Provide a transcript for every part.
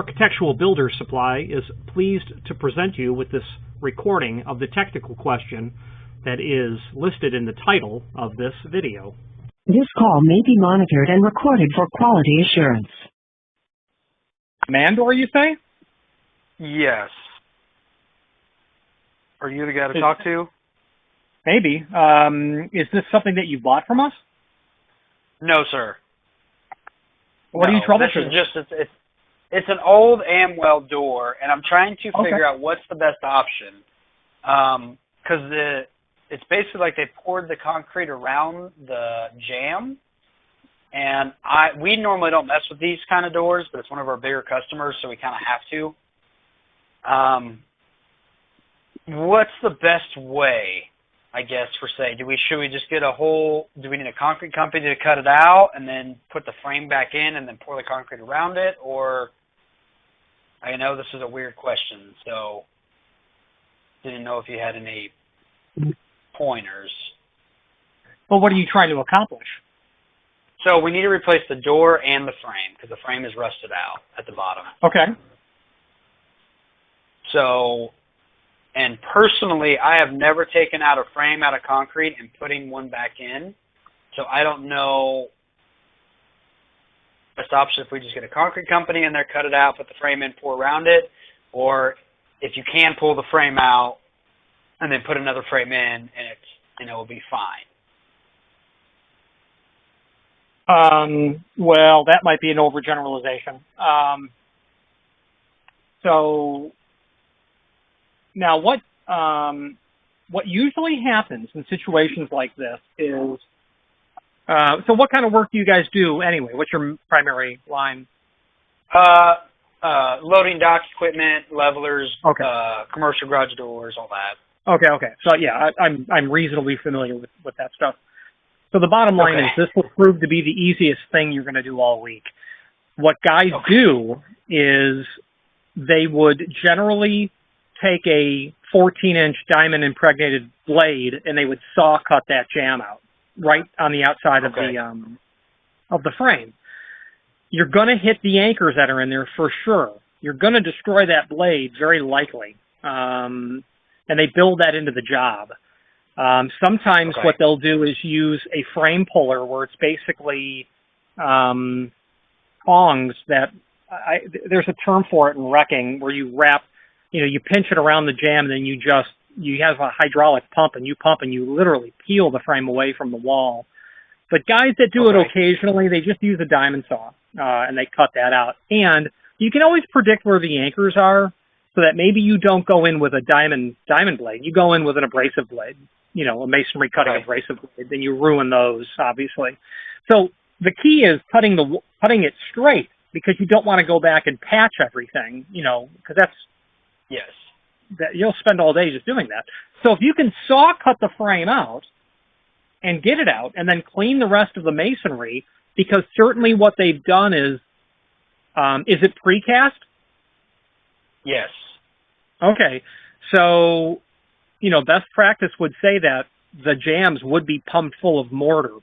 Architectural Builders Supply is pleased to present you with this recording of the technical question that is listed in the title of this video. This call may be monitored and recorded for quality assurance. Mandor, you say? Yes. Are you the guy to talk to? Maybe. Is this something that you bought from us? No, sir. What are you troubleshooting? This is just, it's an old Amwell door, and I'm trying to figure out what's the best option. Because it's basically like they poured the concrete around the jamb, and we normally don't mess with these kind of doors, but it's one of our bigger customers, so we kind of have to. What's the best way, I guess, for say, should we just get do we need a concrete company to cut it out and then put the frame back in and then pour the concrete around it? Or, I know this is a weird question, so didn't know if you had any pointers. Well, what are you trying to accomplish? So we need to replace the door and the frame because the frame is rusted out at the bottom. Okay. So, and personally, I have never taken out a frame out of concrete and putting one back in. So I don't know best option if we just get a concrete company in there, cut it out, put the frame in, pour around it, or if you can pull the frame out and then put another frame in and it will be fine. Well, that might be an overgeneralization. So now what usually happens in situations like this is, so what kind of work do you guys do anyway? What's your primary line? Loading dock equipment, levelers, okay. Commercial garage doors, all that. Okay. So yeah, I'm reasonably familiar with that stuff. So the bottom line is this will prove to be the easiest thing you're going to do all week. What guys do is they would generally take a 14-inch diamond impregnated blade and they would saw cut that jamb out right on the outside of the frame. You're going to hit the anchors that are in there for sure. You're going to destroy that blade very likely, and they build that into the job. Sometimes what they'll do is use a frame puller where it's basically tongs that there's a term for it in wrecking where you wrap, you pinch it around the jamb and then you have a hydraulic pump and you literally peel the frame away from the wall. But guys that do it occasionally, they just use a diamond saw and they cut that out. And you can always predict where the anchors are so that maybe you don't go in with a diamond blade. You go in with an abrasive blade, a masonry cutting abrasive blade. Then you ruin those, obviously. So the key is cutting it straight because you don't want to go back and patch everything, because that's that you'll spend all day just doing that. So if you can saw cut the frame out and get it out and then clean the rest of the masonry, because certainly what they've done is it precast? Yes. Okay. So, best practice would say that the jambs would be pumped full of mortar,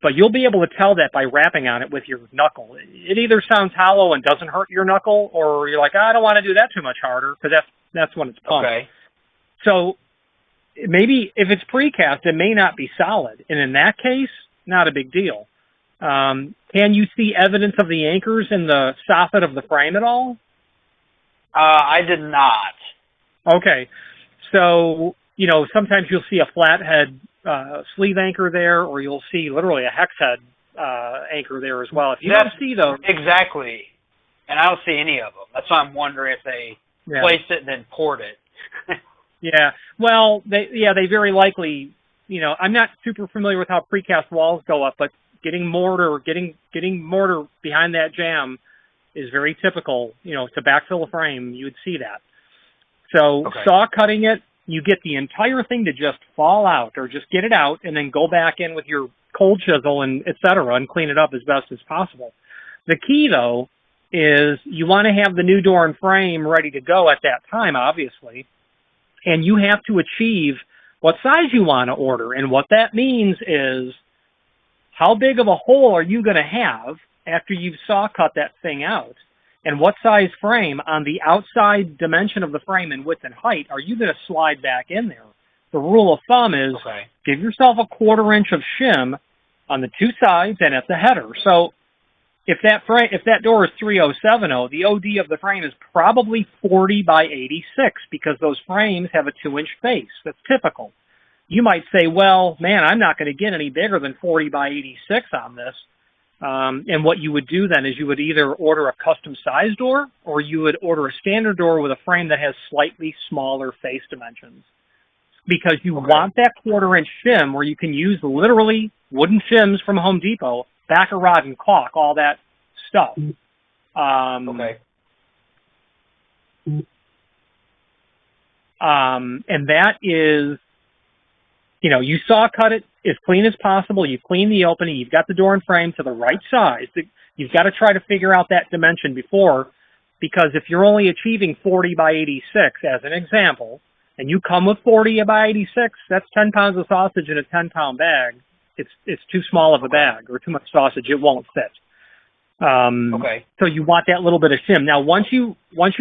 but you'll be able to tell that by rapping on it with your knuckle. It either sounds hollow and doesn't hurt your knuckle, or you're like, I don't want to do that too much harder, because that's when it's pumped. Okay. So maybe if it's precast, it may not be solid, and in that case, not a big deal. Can you see evidence of the anchors in the soffit of the frame at all? I did not. Okay. So, sometimes you'll see a flathead sleeve anchor there, or you'll see literally a hex head anchor there as well. If you don't see those. Exactly. And I don't see any of them. That's why I'm wondering if they placed it and then poured it. Yeah. Well, they very likely, I'm not super familiar with how precast walls go up, but getting mortar behind that jamb is very typical, to backfill a frame. You would see that. So saw cutting it, you get the entire thing to just fall out or just get it out and then go back in with your cold chisel and et cetera and clean it up as best as possible. The key, though, is you want to have the new door and frame ready to go at that time, obviously, and you have to achieve what size you want to order. And what that means is how big of a hole are you going to have after you've saw cut that thing out? and what size frame on the outside dimension of the frame in width and height are you going to slide back in there. The rule of thumb is give yourself a 1/4 inch of shim on the two sides and at the header. So if that door is 3070, the OD of the frame is probably 40 by 86 because those frames have a 2-inch face. That's typical. You might say, well, man, I'm not going to get any bigger than 40 by 86 on this. And what you would do then is you would either order a custom size door or you would order a standard door with a frame that has slightly smaller face dimensions. Because you want that 1/4 inch shim where you can use literally wooden shims from Home Depot, backer rod and caulk, all that stuff. And that is, you saw cut it as clean as possible. You've cleaned the opening. You've got the door and frame to the right size. You've got to try to figure out that dimension before, because if you're only achieving 40 by 86, as an example, and you come with 40 by 86, that's 10 pounds of sausage in a 10-pound bag. It's too small of a bag, or too much sausage. It won't fit. So you want that little bit of shim. Now, once you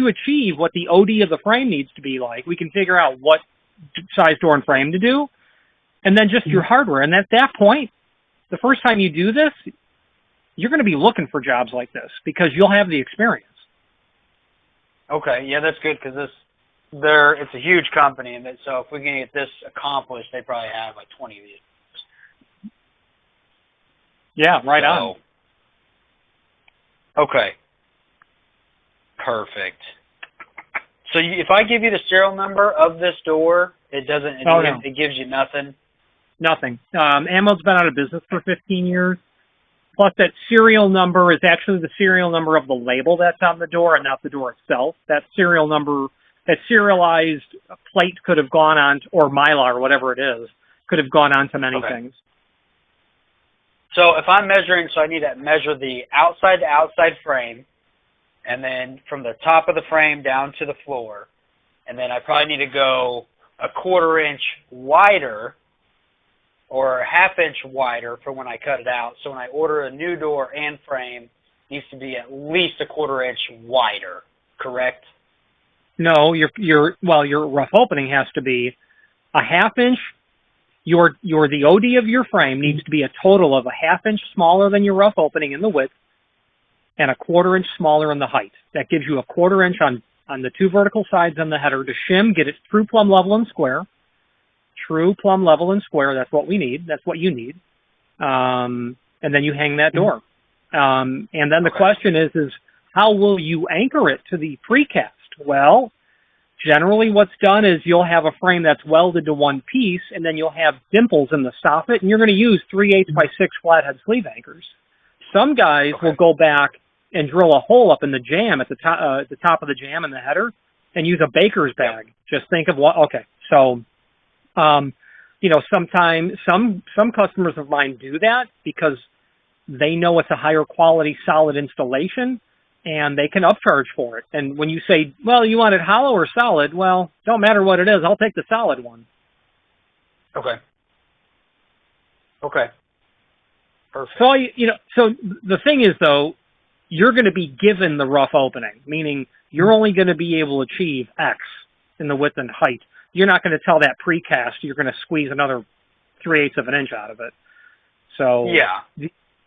achieve what the OD of the frame needs to be like, we can figure out what size door and frame to do, and then just your hardware. And at that point, the first time you do this, you're going to be looking for jobs like this because you'll have the experience. Okay, yeah, that's good because it's a huge company, and so if we can get this accomplished, they probably have like 20 of these. Yeah, right on. Okay. Perfect. So if I give you the serial number of this door, it doesn't. It gives you nothing. Nothing. Ammo's been out of business for 15 years. Plus, that serial number is actually the serial number of the label that's on the door and not the door itself. That serial number, that serialized plate could have gone on, or Mylar, or whatever it is, could have gone on to many things. So if I'm measuring, I need to measure the outside to outside frame, and then from the top of the frame down to the floor, and then I probably need to go a 1/4 inch wider or a 1/2 inch wider for when I cut it out. So when I order a new door and frame, it needs to be at least a 1/4 inch wider, correct? No, your rough opening has to be a 1/2 inch. The OD of your frame needs to be a total of a 1/2 inch smaller than your rough opening in the width and a 1/4 inch smaller in the height. That gives you a 1/4 inch on the two vertical sides on the header to shim, get it true plumb level and square. True plumb level and square, that's what we need. That's what you need. And then you hang that door. And then the question is how will you anchor it to the precast? Well, generally what's done is you'll have a frame that's welded to one piece, and then you'll have dimples in the soffit, and you're going to use 3/8 by 6 flathead sleeve anchors. Some guys will go back and drill a hole up in the jamb at the top of the jamb in the header and use a baker's bag. Just think of So, sometimes some customers of mine do that because they know it's a higher quality solid installation, and they can upcharge for it. And when you say, well, you want it hollow or solid, well, don't matter what it is, I'll take the solid one. Okay. Perfect. So the thing is, though, you're going to be given the rough opening, meaning you're only going to be able to achieve X in the width and height. You're not going to tell that precast you're going to squeeze another 3/8 of an inch out of it. So yeah.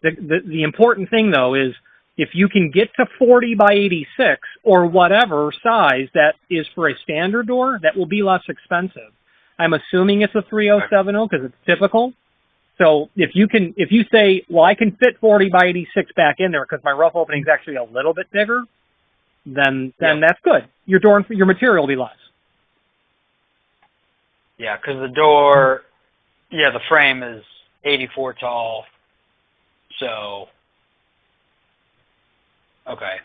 The important thing, though, is if you can get to 40 by 86 or whatever size that is for a standard door, that will be less expensive. I'm assuming it's a 3070 because it's typical. So if you say, well, I can fit 40 by 86 back in there because my rough opening is actually a little bit bigger, then that's good. Your material will be less. Yeah, because the door, the frame is 84 tall. So, okay.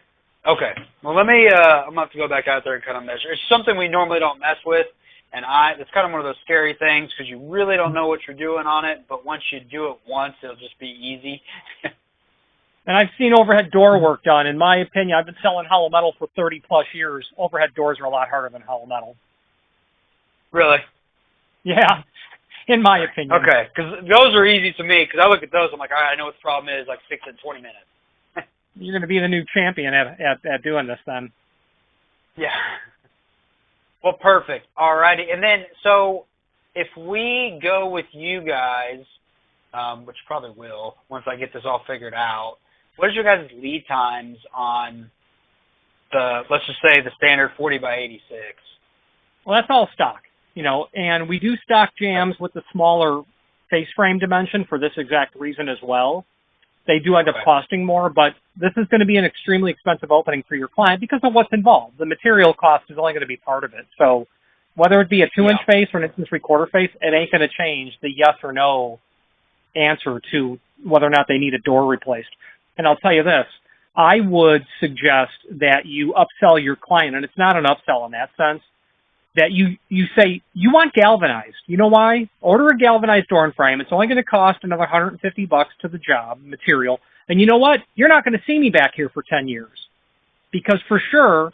Well, let me, I'm going to have to go back out there and kind of measure. It's something we normally don't mess with, and it's kind of one of those scary things because you really don't know what you're doing on it, but once you do it once, it'll just be easy. And I've seen overhead door work done. In my opinion, I've been selling hollow metal for 30-plus years. Overhead doors are a lot harder than hollow metal. Really? Yeah, in my opinion. Okay, because those are easy to me because I look at those, I'm like, all right, I know what the problem is, like fix it in 20 minutes. You're going to be the new champion at doing this then. Yeah. Well, perfect. All righty. And then, so if we go with you guys, which probably will once I get this all figured out, what is your guys' lead times on the, let's just say, the standard 40 by 86? Well, that's all stock, and we do stock jams with the smaller face frame dimension for this exact reason as well. They do end up costing more, but this is going to be an extremely expensive opening for your client because of what's involved. The material cost is only going to be part of it. So whether it be a 2-inch face or an 1 3/4 face, it ain't going to change the yes or no answer to whether or not they need a door replaced. And I'll tell you this, I would suggest that you upsell your client, and it's not an upsell in that sense, that you say, you want galvanized. You know why? Order a galvanized door and frame. It's only going to cost another $150 to the job, material. And you know what? You're not going to see me back here for 10 years. Because for sure,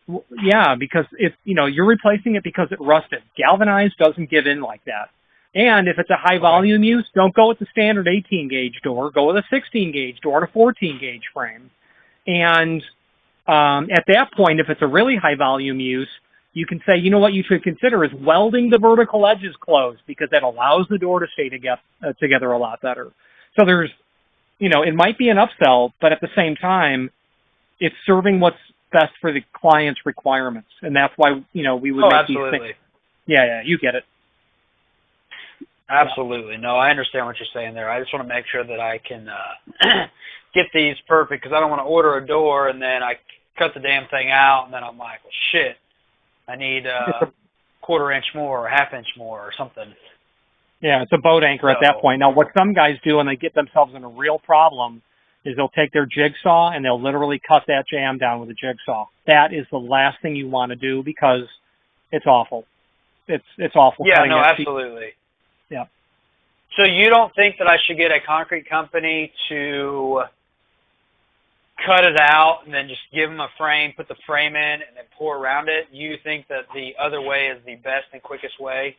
because it's, you're replacing it because it rusted. Galvanized doesn't give in like that. And if it's a high volume use, don't go with the standard 18 gauge door. Go with a 16 gauge door and a 14 gauge frame. And at that point, if it's a really high volume use, you can say, what you should consider is welding the vertical edges closed because that allows the door to stay together a lot better. So there's, it might be an upsell, but at the same time, it's serving what's best for the client's requirements. And that's why, we would make these things. Yeah, you get it. Absolutely. No, I understand what you're saying there. I just want to make sure that I can get these perfect because I don't want to order a door and then I cut the damn thing out and then I'm like, well, shit. I need a 1/4 inch more or 1/2 inch more or something. Yeah, it's a boat anchor at that point. Now, what some guys do when they get themselves in a real problem is they'll take their jigsaw and they'll literally cut that jam down with a jigsaw. That is the last thing you want to do because it's awful. It's awful. Yeah, no, absolutely. Yeah. So you don't think that I should get a concrete company to cut it out and then just give them a frame, put the frame in, and then pour around it? You think that the other way is the best and quickest way?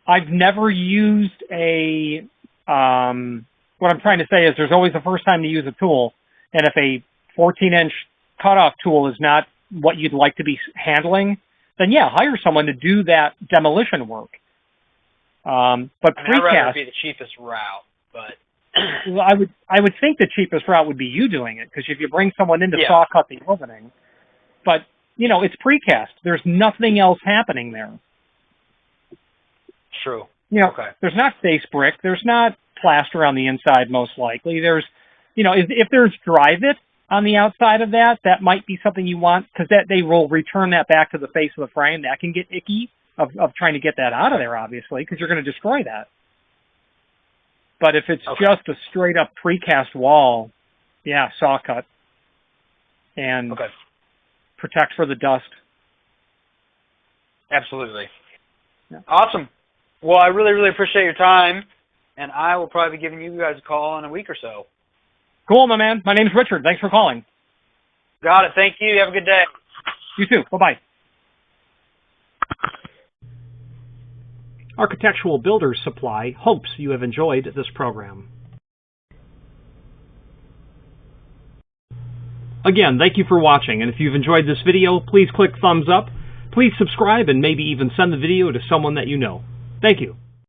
I've never used a, what I'm trying to say is there's always the first time to use a tool, and if a 14-inch cutoff tool is not what you'd like to be handling, then yeah, hire someone to do that demolition work. But I'd rather be the cheapest route, but... Well, I would think the cheapest route would be you doing it, because if you bring someone in to saw cut the opening, but it's precast. There's nothing else happening there. True. There's not face brick. There's not plaster on the inside. Most likely, there's if there's Dryvit on the outside of that, that might be something you want because that they will return that back to the face of the frame. That can get icky of trying to get that out of there, obviously, because you're going to destroy that. But if it's just a straight-up precast wall, saw cut and protect for the dust. Absolutely. Yeah. Awesome. Well, I really, really appreciate your time, and I will probably be giving you guys a call in a week or so. Cool, my man. My name's Richard. Thanks for calling. Got it. Thank you. Have a good day. You too. Bye-bye. Architectural Builders Supply hopes you have enjoyed this program. Again, thank you for watching, and if you've enjoyed this video, please click thumbs up. Please subscribe and maybe even send the video to someone that you know. Thank you.